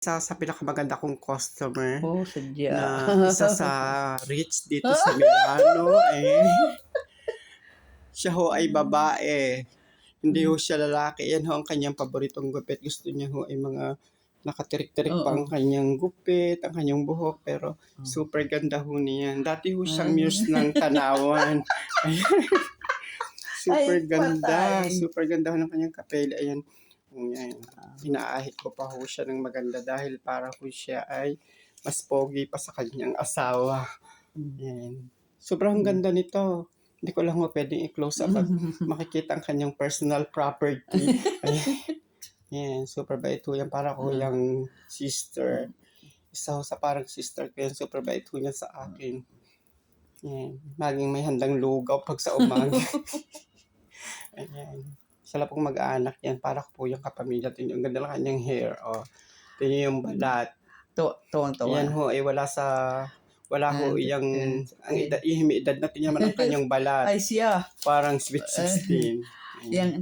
Isa sa pinakamaganda kong customer Oh, sadya. na isa sa rich dito sa Milano, siya ho ay babae. Hindi ho siya lalaki. Yan ho ang kanyang paboritong gupit. Gusto niya ho ay mga nakatirik-tirik pa ang Oo. kanyang gupit, ang kanyang buhok, pero super ganda ho niyan. Dati ho siyang muse ng Tanawan. Super Ay, ganda. patay. Super ganda ho ng kanyang kapel. Ayan. Ayan. Inaahit ko pa ho siya ng maganda dahil para ho siya ay mas pogi pa sa kanyang asawa. Ayan. Sobrang ganda nito. Hindi ko lang ho pwedeng i-close up at makikita ang kanyang personal property. Ayan. Ayan. Super bait ho yan. Para ko yung sister. Isa ho sa parang sister ko yan. Super bait ho niya sa akin. Ayan. Laging may handang lugaw pag sa umaga. Ayan. Sila pong mag-aanak yan. Para ko po yung kapamilya. Tingnan, ang ganda lang kanyang hair. Oh. Tingnan yung balat. Tuwang-tuwa. Yan ho ay wala ho yung edad natin naman ang kanyang balat. Ay, siya. Parang sweet 16. Yang